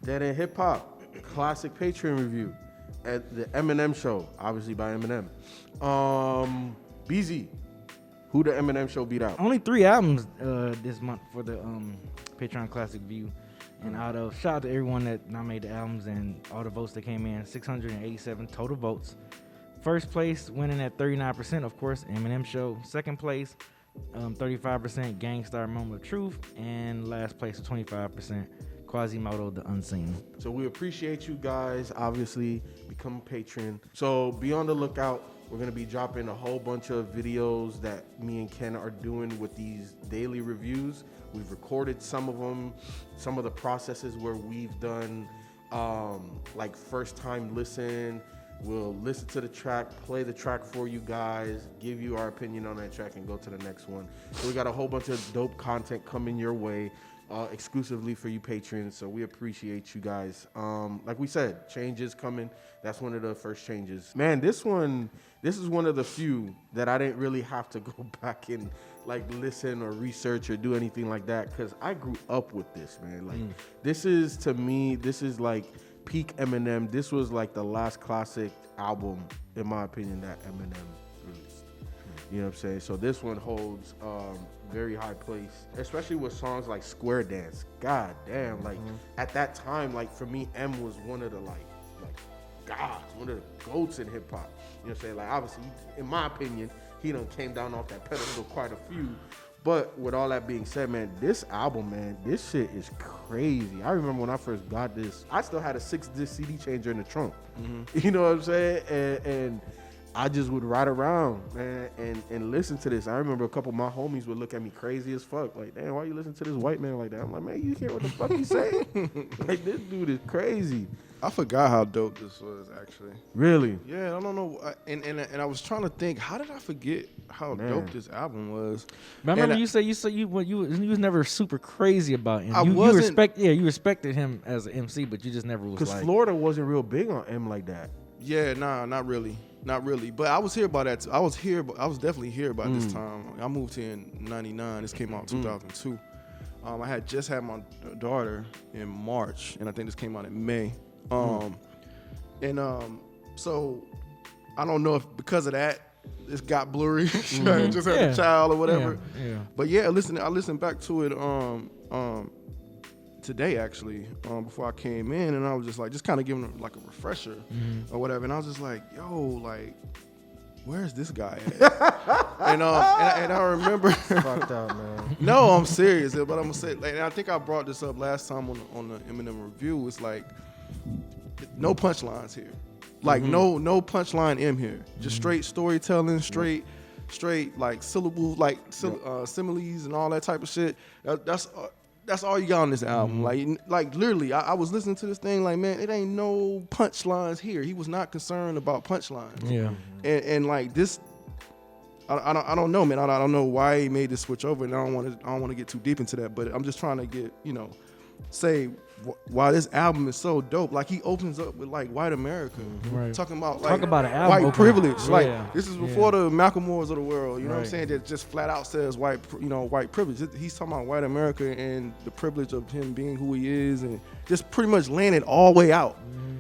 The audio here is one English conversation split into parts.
Dead End Hip Hop, classic Patreon review at the Eminem show, obviously by Eminem. Beezy, who the Eminem show beat out? Only 3 albums this month for the Patreon Classic View. And shout out to everyone that nominated the albums and all the votes that came in. 687 total votes. First place winning at 39%, of course, Eminem show. Second place, 35% Gangstar Moment of Truth. And last place, 25% Quasimodo the Unseen. So we appreciate you guys. Obviously, become a patron. So be on the lookout. We're going to be dropping a whole bunch of videos that me and Ken are doing with these daily reviews. We've recorded some of them, some of the processes where we've done like first time listen. We'll listen to the track, play the track for you guys, give you our opinion on that track, and go to the next one. So we got a whole bunch of dope content coming your way. Exclusively for you patrons, so we appreciate you guys. Like we said, changes coming. That's one of the first changes. Man, this is one of the few that I didn't really have to go back and like listen or research or do anything like that, because I grew up with this, man. Like this is, to me, this is like peak Eminem. This was like the last classic album, in my opinion, that Eminem released. You know what I'm saying? So this one holds very high place, especially with songs like Square Dance. God damn, like at that time, like for me, M was one of the like gods, one of the goats in hip hop. You know what I'm saying? Like obviously, in my opinion, he done came down off that pedestal quite a few. But with all that being said, man, this album, man, this shit is crazy. I remember when I first got this, I still had a 6-disc CD changer in the trunk. You know what I'm saying? And I just would ride around, man, and listen to this. I remember a couple of my homies would look at me crazy as fuck. Like, damn, why you listen to this white man like that? I'm like, man, you hear what the fuck he's saying? Like, this dude is crazy. I forgot how dope this was, actually. Really? Yeah, I don't know. And I was trying to think, how did I forget how dope this album was? But I remember you said you was never super crazy about him. You respected him as an MC, but you just never was like. Because Florida wasn't real big on M like that. Yeah, nah, not really. Not really, but I was here by that. I was definitely here by this time. I moved here in '99. This came out in 2002. I had just had my daughter in March, and I think this came out in May. So I don't know if because of that, this got blurry. Just had a child or whatever. Yeah. But yeah, I listened back to it today actually, before I came in, and I was just kind of giving them like a refresher or whatever, and I was just like, yo, like, where's this guy at? and I remember Fucked up, man. No, I'm serious, but I'm gonna say, like, and I think I brought this up last time on the Eminem review. It's like no punchlines here, like no punchline M here, just straight storytelling, straight like syllables, like similes and all that type of shit. That's all you got on this album. Like literally, I was listening to this thing like, man, it ain't no punchlines here. He was not concerned about punchlines. Yeah. And like this, I don't know, man. I don't know why he made this switch over, and I don't want to get too deep into that. But I'm just trying to say why this album is so dope. Like he opens up with like white America, talking about like an album white privilege. Yeah. Like this is before the Malcolm Moores of the world. You know what I'm saying? That just flat out says white privilege. He's talking about white America and the privilege of him being who he is, and just pretty much laying it all the way out.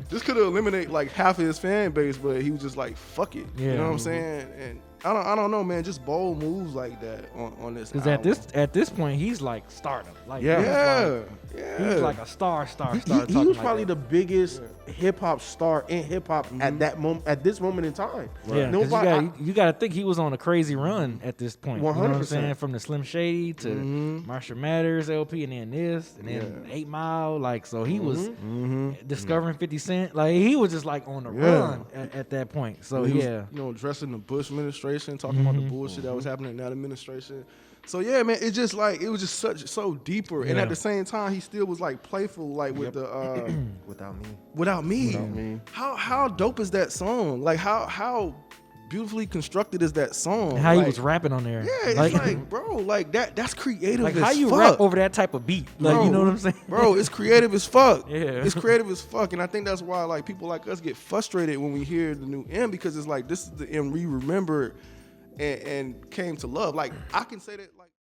This could have eliminated like half of his fan base, but he was just like, fuck it. You know what I'm saying? And I don't know, man. Just bold moves like that on this album. Because at this point, he's like stardom. Like he's like a star. He was probably the biggest hip hop star in hip hop at that moment, at this moment in time. Yeah, you got to think he was on a crazy run at this point. 100%. You know what I'm saying? From the Slim Shady to Marshall Mathers LP, and then this, and then 8 Mile. Like, so he was discovering 50 Cent. Like, he was just like on the run at that point. So he was, dressing the Bush administration, talking about the bullshit that was happening in that administration. So yeah, man, it was just so deeper, and at the same time, he still was like playful, like with the Without Me. How dope is that song? Like how beautifully constructed is that song? And how he was rapping on there. Yeah, it's like bro, like that's creative. Like as how you fuck. rap over that type of beat. Like, bro, you know what I'm saying? Bro, it's creative as fuck. Yeah, it's creative as fuck, and I think that's why like people like us get frustrated when we hear the new M, because it's like this is the M we remember and came to love. Like I can say that. Like